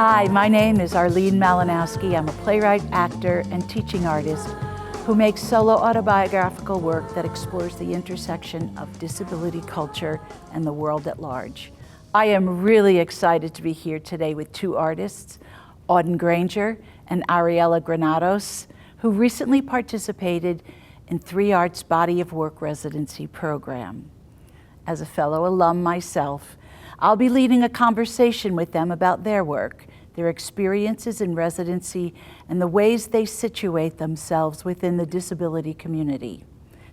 Hi, my name is Arlene Malinowski. I'm a playwright, actor, and teaching artist who makes solo autobiographical work that explores the intersection of disability culture and the world at large. I am really excited to be here today with two artists, Auden Granger and Ariella Granados, who recently participated in 3Arts Body of Work residency program. As a fellow alum myself, I'll be leading a conversation with them about their work, their experiences in residency, and the ways they situate themselves within the disability community.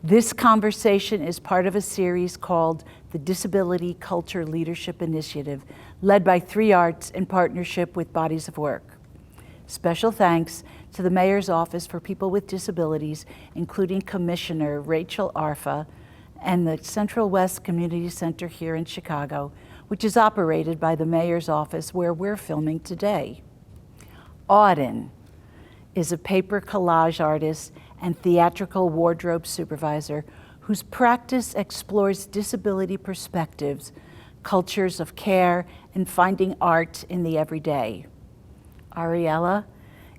This conversation is part of a series called the Disability Culture Leadership Initiative, led by 3Arts in partnership with Bodies of Work. Special thanks to the Mayor's Office for People with Disabilities, including Commissioner Rachel Arfa, and the Central West Community Center here in Chicago, which is operated by the Mayor's Office where we're filming today. Auden is a paper collage artist and theatrical wardrobe supervisor whose practice explores disability perspectives, cultures of care, and finding art in the everyday. Ariella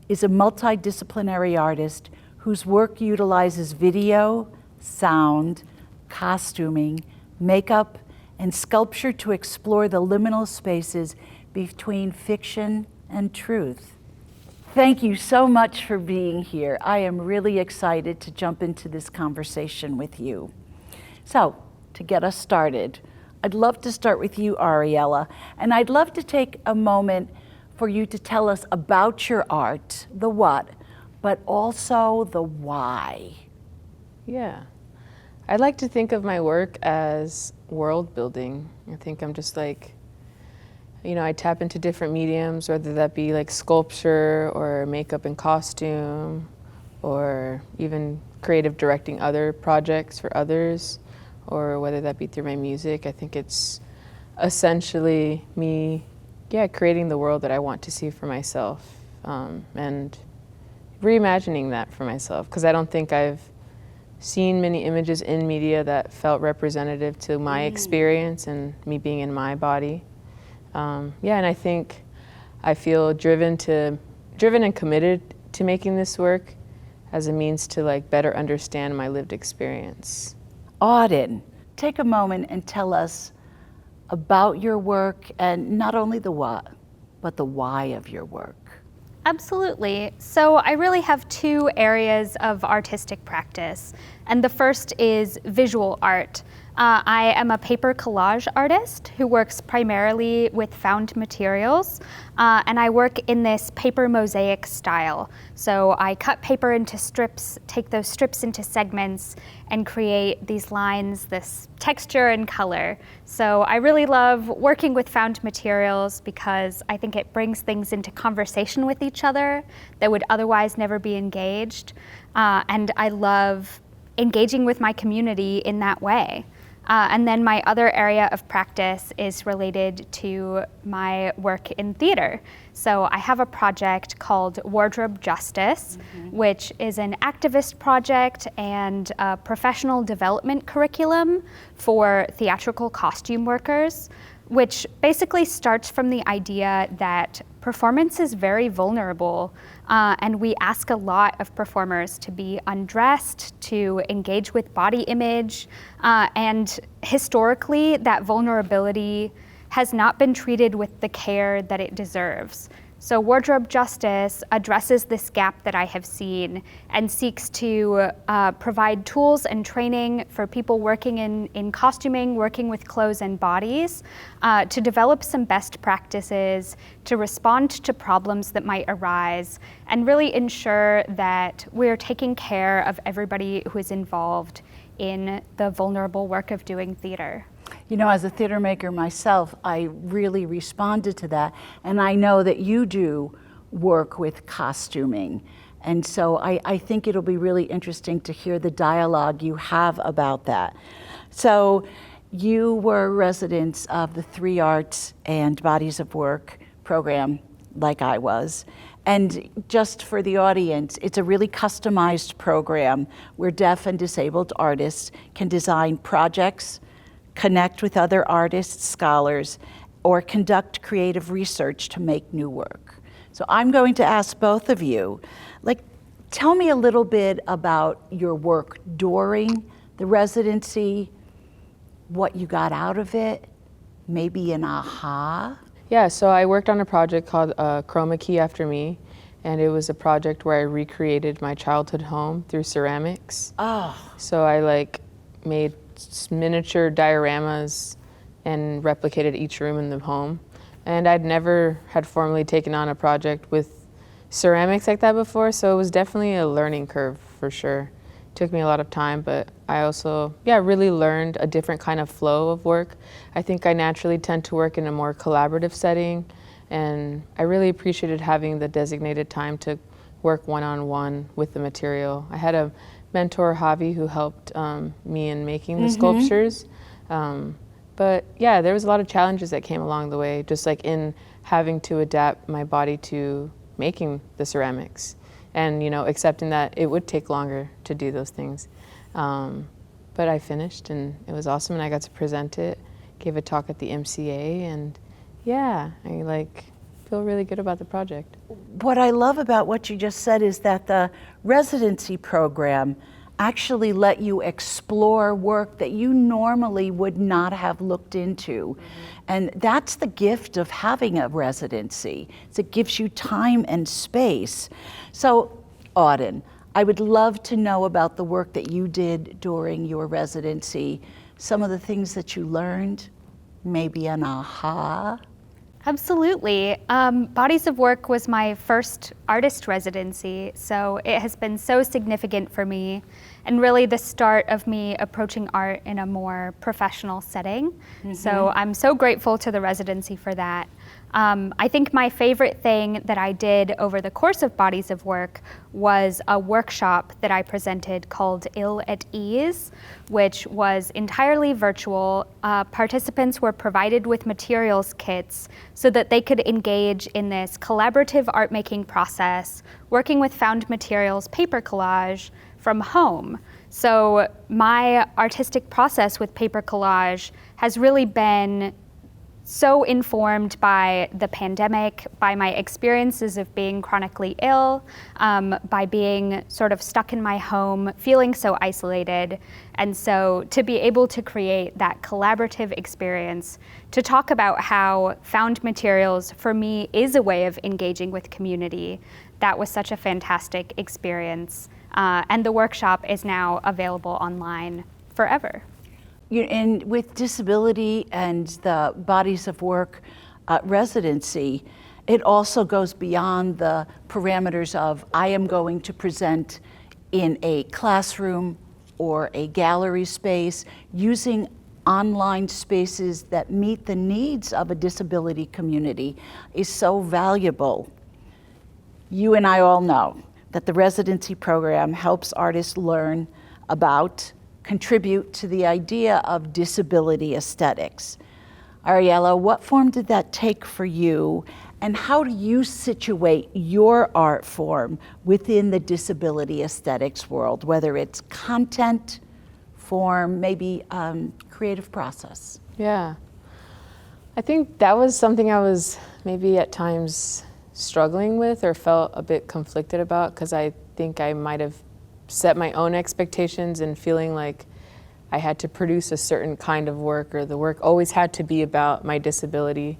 is a multidisciplinary artist whose work utilizes video, sound, costuming, makeup, and sculpture to explore the liminal spaces between fiction and truth. Thank you so much for being here. I am really excited to jump into this conversation with you. So, to get us started, I'd love to start with you, Ariella, and I'd love to take a moment for you to tell us about your art, the what, but also the why. Yeah. I like to think of my work as world building. I think I'm just like, I tap into different mediums, whether that be like sculpture or makeup and costume, or even creative directing other projects for others, or whether that be through my music. I think it's essentially me, creating the world that I want to see for myself, and reimagining that for myself, because I don't think I've seen many images in media that felt representative to my experience and me being in my body. And I think I feel driven and committed to making this work as a means to like better understand my lived experience. Auden, take a moment and tell us about your work, and not only the what, but the why of your work. Absolutely. So I really have two areas of artistic practice, and the first is visual art. I am a paper collage artist who works primarily with found materials, and I work in this paper mosaic style. So I cut paper into strips, take those strips into segments, and create these lines, this texture and color. So I really love working with found materials because I think it brings things into conversation with each other that would otherwise never be engaged. And I love engaging with my community in that way. And then my other area of practice is related to my work in theater. So I have a project called Wardrobe Justice, which is an activist project and a professional development curriculum for theatrical costume workers, which basically starts from the idea that performance is very vulnerable, and we ask a lot of performers to be undressed, to engage with body image, and historically that vulnerability has not been treated with the care that it deserves. So Wardrobe Justice addresses this gap that I have seen and seeks to provide tools and training for people working in costuming, working with clothes and bodies, to develop some best practices, to respond to problems that might arise, and really ensure that we're taking care of everybody who is involved in the vulnerable work of doing theater. You know, as a theater maker myself, I really responded to that, and I know that you do work with costuming, and so I think it'll be really interesting to hear the dialogue you have about that. So you were residents of the 3Arts and Bodies of Work program, like I was, and just for the audience, it's a really customized program where deaf and disabled artists can design projects, connect with other artists, scholars, or conduct creative research to make new work. So I'm going to ask both of you, tell me a little bit about your work during the residency, what you got out of it, maybe an aha. Yeah, so I worked on a project called Chroma Key After Me, and it was a project where I recreated my childhood home through ceramics. Oh. So I made miniature dioramas and replicated each room in the home. And I'd never had formally taken on a project with ceramics like that before, so it was definitely a learning curve for sure. It took me a lot of time, but I also, really learned a different kind of flow of work. I think I naturally tend to work in a more collaborative setting, and I really appreciated having the designated time to work one-on-one with the material. I had a mentor, Javi, who helped me in making the sculptures. But yeah, there was a lot of challenges that came along the way, just in having to adapt my body to making the ceramics and, accepting that it would take longer to do those things. But I finished and it was awesome, and I got to present it, gave a talk at the MCA, and I feel really good about the project. What I love about what you just said is that the residency program actually let you explore work that you normally would not have looked into. And that's the gift of having a residency. It gives you time and space. So, Auden, I would love to know about the work that you did during your residency, some of the things that you learned, maybe an aha. Absolutely. Bodies of Work was my first artist residency, so it has been so significant for me, and really the start of me approaching art in a more professional setting. So I'm so grateful to the residency for that. I think my favorite thing that I did over the course of Bodies of Work was a workshop that I presented called Ill at Ease, which was entirely virtual. Participants were provided with materials kits so that they could engage in this collaborative art making process, working with found materials paper collage from home. So my artistic process with paper collage has really been so informed by the pandemic, by my experiences of being chronically ill, by being sort of stuck in my home, feeling so isolated. And so to be able to create that collaborative experience, to talk about how found materials for me is a way of engaging with community, that was such a fantastic experience. And the workshop is now available online forever. And with disability and the Bodies of Work residency, it also goes beyond the parameters of I am going to present in a classroom or a gallery space, using online spaces that meet the needs of a disability community is so valuable. You and I all know that the residency program helps artists learn about, contribute to the idea of disability aesthetics. Ariella, what form did that take for you, and how do you situate your art form within the disability aesthetics world, whether it's content, form, maybe creative process? Yeah, I think that was something I was maybe at times struggling with or felt a bit conflicted about, because I think I might have set my own expectations and feeling like I had to produce a certain kind of work, or the work always had to be about my disability.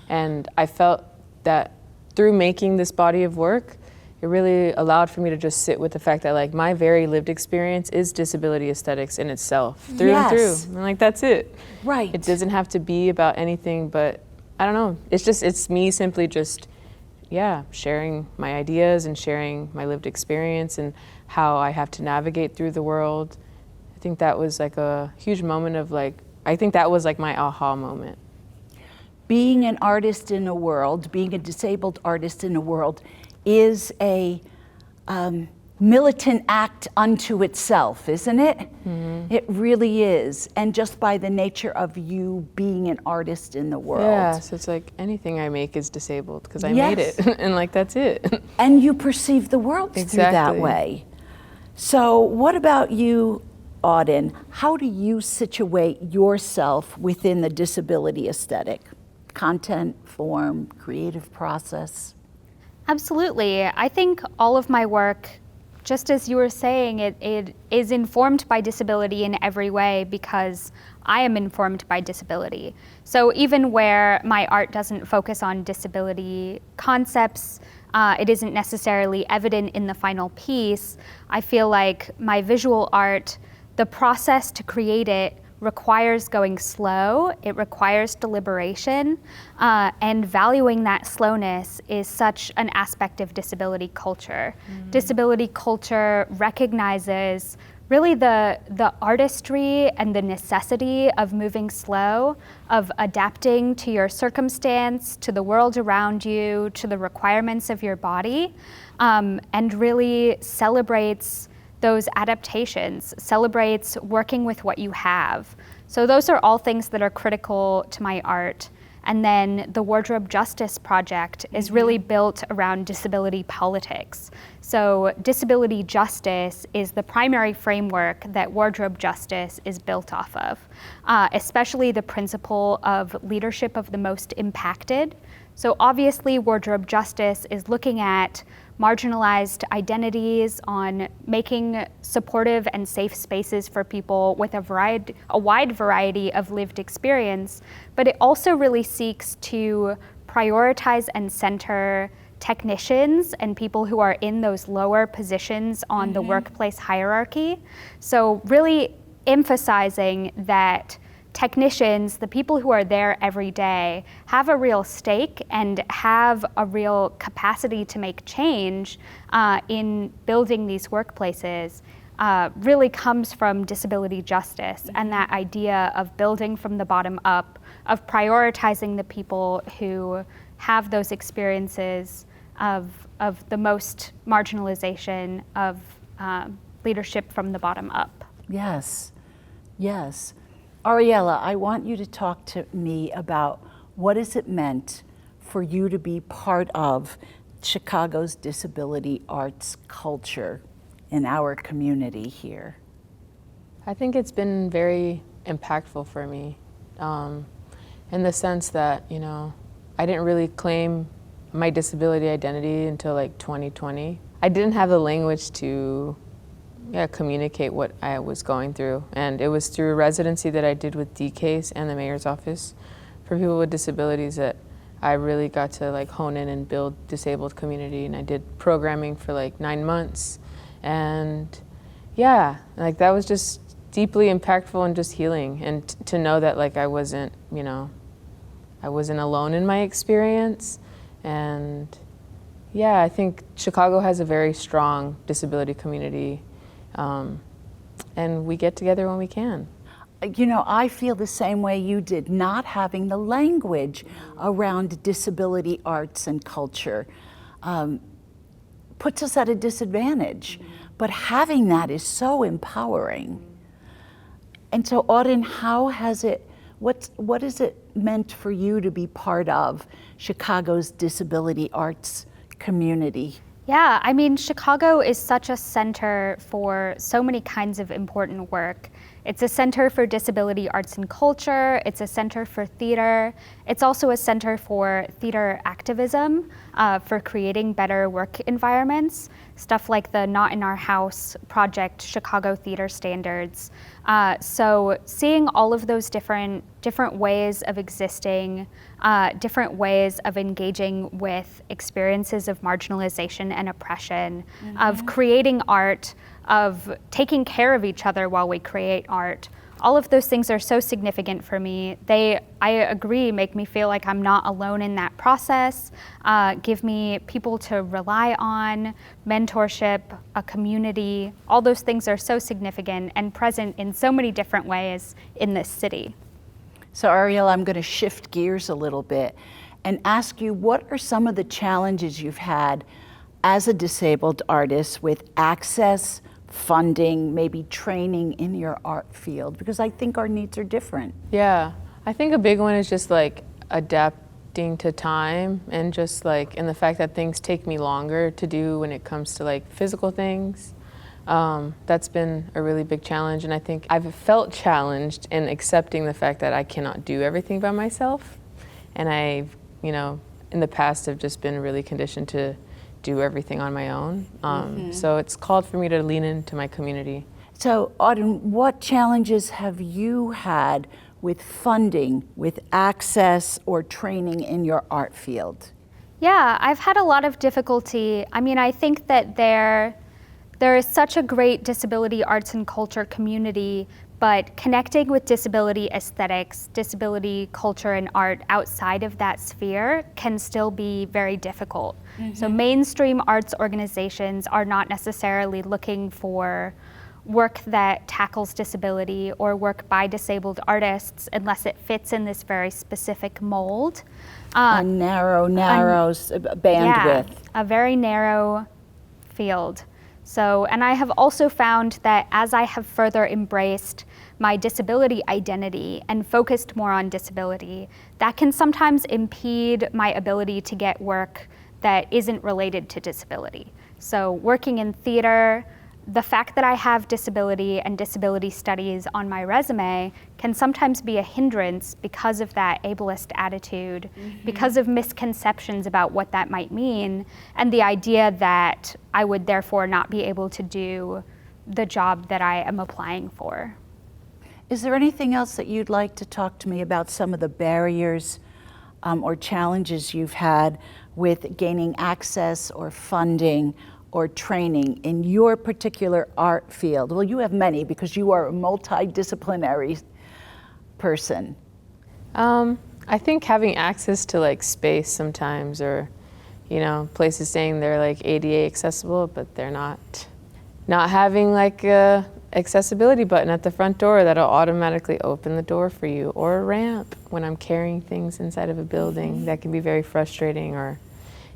And I felt that through making this body of work, it really allowed for me to just sit with the fact that my very lived experience is disability aesthetics in itself, through and through. And that's it. Right. It doesn't have to be about anything, but I don't know. It's me simply just sharing my ideas and sharing my lived experience and how I have to navigate through the world. I think that was a huge moment of I think that was my aha moment. Being an artist in a world, being a disabled artist in a world is a militant act unto itself, isn't it? Mm-hmm. It really is. And just by the nature of you being an artist in the world. Yeah, so it's anything I make is disabled because I made it, and that's it. And you perceive the world through that way. So what about you, Auden? How do you situate yourself within the disability aesthetic content, form, creative process? Absolutely. I think all of my work, just as you were saying, it is informed by disability in every way because I am informed by disability. So even where my art doesn't focus on disability concepts, it isn't necessarily evident in the final piece, I feel like my visual art, the process to create it requires going slow, it requires deliberation, and valuing that slowness is such an aspect of disability culture. Disability culture recognizes really the artistry and the necessity of moving slow, of adapting to your circumstance, to the world around you, to the requirements of your body, and really celebrates those adaptations, celebrates working with what you have. So those are all things that are critical to my art. And then the Wardrobe Justice Project is really built around disability politics. So disability justice is the primary framework that Wardrobe Justice is built off of, especially the principle of leadership of the most impacted. So obviously Wardrobe Justice is looking at marginalized identities, on making supportive and safe spaces for people with a wide variety of lived experience, but it also really seeks to prioritize and center technicians and people who are in those lower positions on the workplace hierarchy. So really emphasizing that technicians, the people who are there every day, have a real stake and have a real capacity to make change in building these workplaces really comes from disability justice and that idea of building from the bottom up, of prioritizing the people who have those experiences of the most marginalization, of leadership from the bottom up. Yes, yes. Ariella, I want you to talk to me about what has it meant for you to be part of Chicago's disability arts culture in our community here. I think it's been very impactful for me in the sense that, you know, I didn't really claim my disability identity until like 2020. I didn't have the language to communicate what I was going through. And it was through a residency that I did with DCASE and the mayor's office for people with disabilities that I really got to like hone in and build disabled community. And I did programming for like 9 months. And yeah, like that was just deeply impactful and just healing. And to know that like I wasn't, you know, I wasn't alone in my experience. And yeah, I think Chicago has a very strong disability community. And we get together when we can. You know, I feel the same way you did, not having the language around disability arts and culture puts us at a disadvantage. But having that is so empowering. And so, Auden, how has it, what has it meant for you to be part of Chicago's disability arts community? Yeah, I mean, Chicago is such a center for so many kinds of important work. It's a center for disability arts and culture. It's a center for theater. It's also a center for theater activism, for creating better work environments. Stuff like the Not in Our House project, Chicago Theater Standards. So seeing all of those different ways of existing, different ways of engaging with experiences of marginalization and oppression, of creating art, of taking care of each other while we create art. All of those things are so significant for me. I agree, make me feel like I'm not alone in that process, give me people to rely on, mentorship, a community. All those things are so significant and present in so many different ways in this city. So Ariel, I'm going to shift gears a little bit and ask you, what are some of the challenges you've had as a disabled artist with access, funding, maybe training in your art field? Because I think our needs are different. Yeah, I think a big one is just like adapting to time and just like in the fact that things take me longer to do when it comes to like physical things. That's been a really big challenge, and I think I've felt challenged in accepting the fact that I cannot do everything by myself. And I've, in the past have just been really conditioned to do everything on my own. So it's called for me to lean into my community. So, Auden, what challenges have you had with funding, with access or training in your art field? Yeah, I've had a lot of difficulty. I mean, I think that there is such a great disability arts and culture community, but connecting with disability aesthetics, disability culture and art outside of that sphere can still be very difficult. So mainstream arts organizations are not necessarily looking for work that tackles disability or work by disabled artists unless it fits in this very specific mold. A narrow bandwidth. Yeah, a very narrow field. So, and I have also found that as I have further embraced my disability identity and focused more on disability, that can sometimes impede my ability to get work that isn't related to disability. So working in theater, the fact that I have disability and disability studies on my resume can sometimes be a hindrance because of that ableist attitude, because of misconceptions about what that might mean, and the idea that I would therefore not be able to do the job that I am applying for. Is there anything else that you'd like to talk to me about, some of the barriers or challenges you've had with gaining access or funding or training in your particular art field? Well, you have many because you are a multidisciplinary person. I think having access to like space sometimes, or places saying they're like ADA accessible, but they're not. Not having like a accessibility button at the front door that'll automatically open the door for you, or a ramp when I'm carrying things inside of a building. That can be very frustrating. Or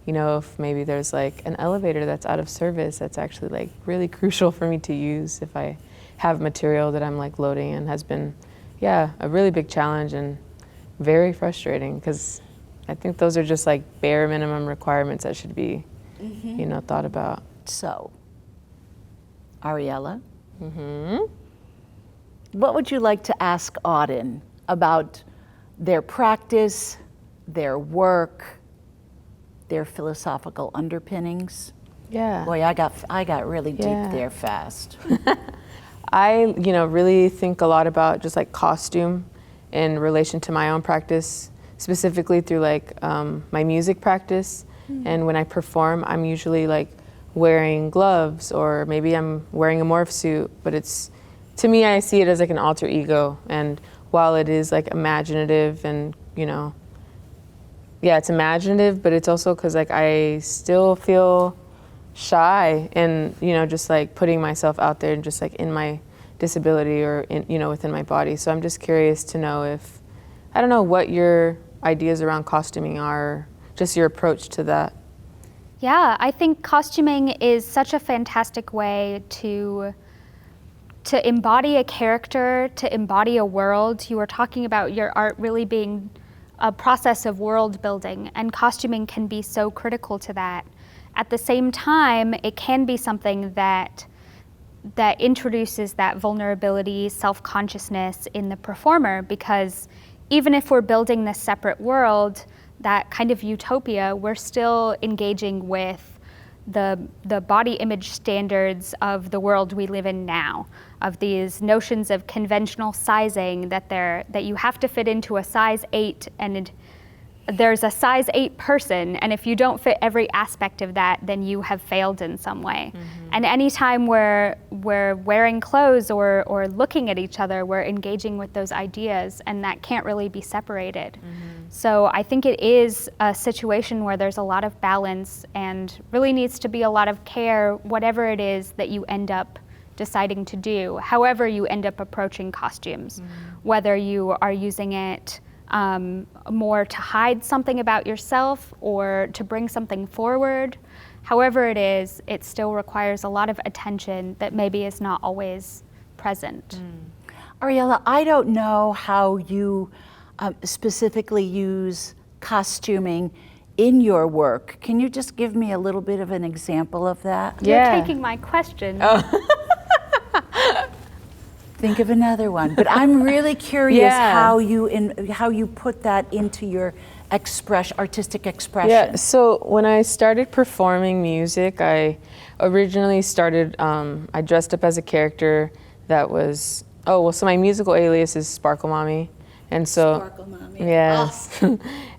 if maybe there's like an elevator that's out of service, that's actually like really crucial for me to use if I have material that I'm like loading in, has been, a really big challenge and very frustrating, because I think those are just like bare minimum requirements that should be, thought about. So, Ariella, what would you like to ask Auden about their practice, their work, their philosophical underpinnings? Yeah. Boy, I got really deep there fast. I, really think a lot about just like costume in relation to my own practice, specifically through like my music practice. And when I perform, I'm usually like wearing gloves, or maybe I'm wearing a morph suit, but to me, I see it as like an alter ego. And while it is like imaginative and, it's imaginative, but it's also because like I still feel shy and, just like putting myself out there and just like in my disability or in, within my body. So I'm just curious to know what your ideas around costuming are, just your approach to that. Yeah, I think costuming is such a fantastic way to embody a character, to embody a world. You were talking about your art really being a process of world building, and costuming can be so critical to that. At the same time, it can be something that introduces that vulnerability, self-consciousness in the performer, because even if we're building this separate world, that kind of utopia, we're still engaging with the body image standards of the world we live in now, of these notions of conventional sizing that you have to fit into a size 8, and there's a size 8 person, and if you don't fit every aspect of that, then you have failed in some way. And anytime we're wearing clothes or looking at each other, we're engaging with those ideas, and that can't really be separated. So I think it is a situation where there's a lot of balance and really needs to be a lot of care, whatever it is that you end up deciding to do, however you end up approaching costumes, whether you are using it more to hide something about yourself or to bring something forward. However it is, it still requires a lot of attention that maybe is not always present. Ariella, I don't know how you specifically use costuming in your work. Can you just give me a little bit of an example of that? You're taking my question. Think of another one. But I'm really curious Yeah. how you put that into your artistic expression. Yeah, so when I started performing music, I originally started, I dressed up as a character that was, so my musical alias is Sparkle Mommy. And so, Sparkle Mommy. yes.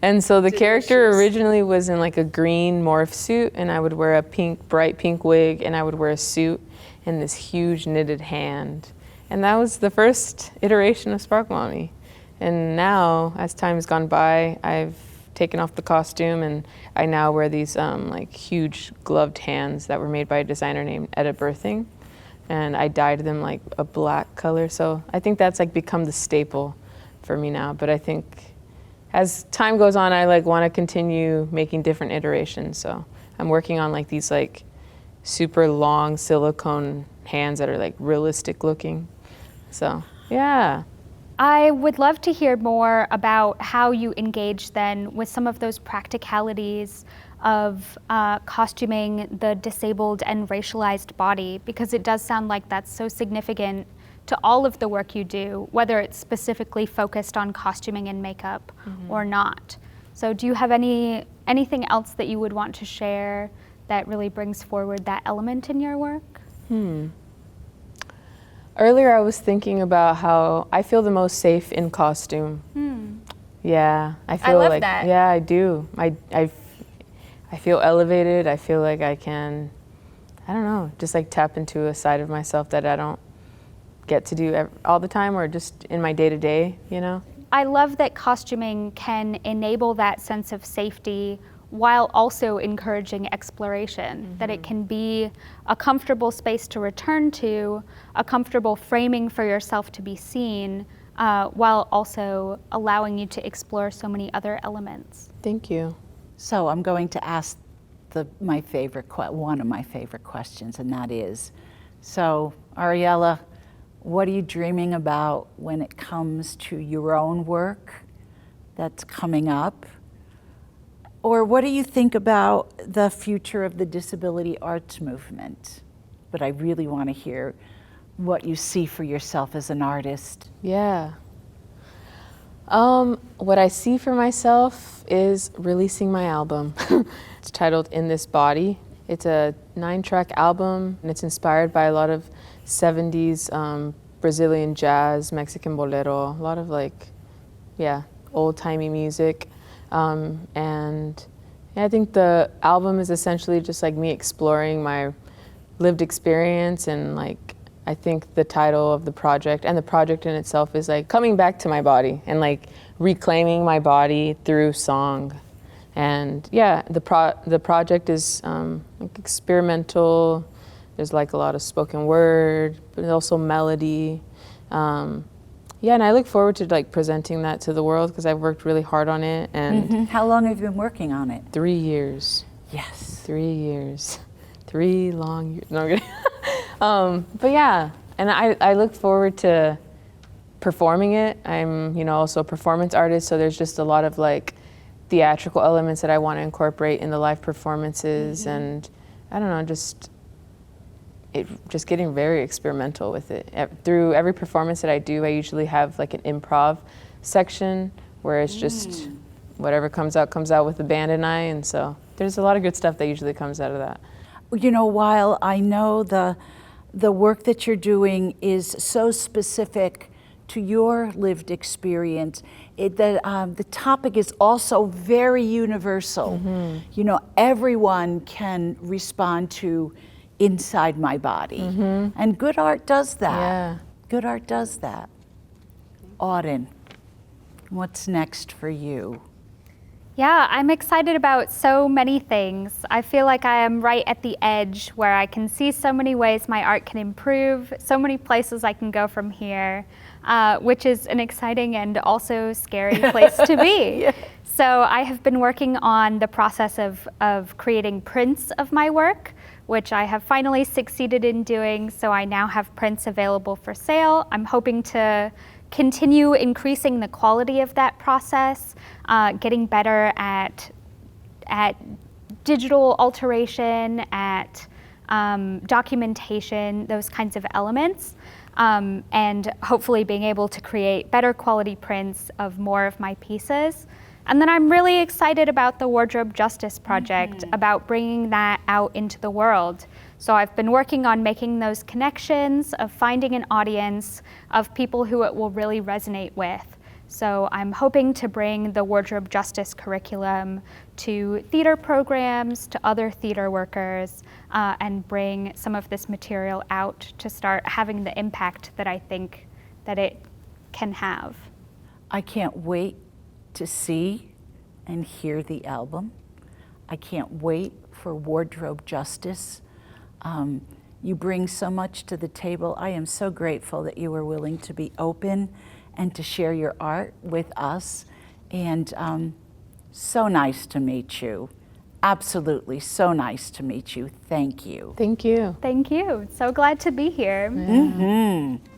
And so the character originally was in like a green morph suit, and I would wear a bright pink wig, and I would wear a suit and this huge knitted hand. And that was the first iteration of Sparkle Mommy. And now, as time has gone by, I've taken off the costume, and I now wear these like huge gloved hands that were made by a designer named Etta Birthing. And I dyed them like a black color. So I think that's like become the staple for me now. But I think as time goes on, I like want to continue making different iterations. So I'm working on like these like super long silicone hands that are like realistic looking. So yeah. I would love to hear more about how you engage then with some of those practicalities of costuming the disabled and racialized body, because it does sound like that's so significant to all of the work you do, whether it's specifically focused on costuming and makeup or not. So do you have anything else that you would want to share that really brings forward that element in your work? Earlier I was thinking about how I feel the most safe in costume. Yeah, I feel love like that. Yeah, I do. I feel elevated. I feel like I can, I don't know, just like tap into a side of myself that I don't get to do all the time, or just in my day-to-day, you know? I love that costuming can enable that sense of safety while also encouraging exploration, that it can be a comfortable space to return to, a comfortable framing for yourself to be seen, while also allowing you to explore so many other elements. Thank you. So I'm going to ask one of my favorite questions, and that is, so Ariella, what are you dreaming about when it comes to your own work that's coming up? Or what do you think about the future of the disability arts movement? But I really want to hear what you see for yourself as an artist. Yeah. What I see for myself is releasing my album. It's titled In This Body. It's a 9-track album, and it's inspired by a lot of 70s Brazilian jazz, Mexican bolero, a lot of like, old-timey music. And I think the album is essentially just like me exploring my lived experience, and like I think the title of the project and the project in itself is like coming back to my body and like reclaiming my body through song. And yeah, the project is like experimental. There's like a lot of spoken word, but also melody. Yeah, and I look forward to like presenting that to the world because I've worked really hard on it. And How long have you been working on it? 3 years. Yes. 3 years. 3 long years. No, I'm kidding. But yeah, and I look forward to performing it. I'm, also a performance artist, so there's just a lot of like theatrical elements that I want to incorporate in the live performances, and I don't know, just getting very experimental with it. Through every performance that I do, I usually have like an improv section where it's just whatever comes out with the band and I, and so there's a lot of good stuff that usually comes out of that. While I know the work that you're doing is so specific to your lived experience, the topic is also very universal. Everyone can respond to inside my body. And good art does that. Yeah. Good art does that. Auden, what's next for you? Yeah, I'm excited about so many things. I feel like I am right at the edge where I can see so many ways my art can improve, so many places I can go from here, which is an exciting and also scary place to be. Yeah. So I have been working on the process of creating prints of my work, which I have finally succeeded in doing. So I now have prints available for sale. I'm hoping to continue increasing the quality of that process, getting better at digital alteration, at documentation, those kinds of elements. and hopefully being able to create better quality prints of more of my pieces. And then I'm really excited about the Wardrobe Justice Project, about bringing that out into the world. So I've been working on making those connections, of finding an audience, of people who it will really resonate with. So I'm hoping to bring the Wardrobe Justice curriculum to theater programs, to other theater workers, and bring some of this material out to start having the impact that I think that it can have. I can't wait to see and hear the album. I can't wait for Wardrobe Justice. You bring so much to the table. I am so grateful that you were willing to be open and to share your art with us. And so nice to meet you. Absolutely so nice to meet you. Thank you. Thank you. Thank you. So glad to be here. Mm-hmm.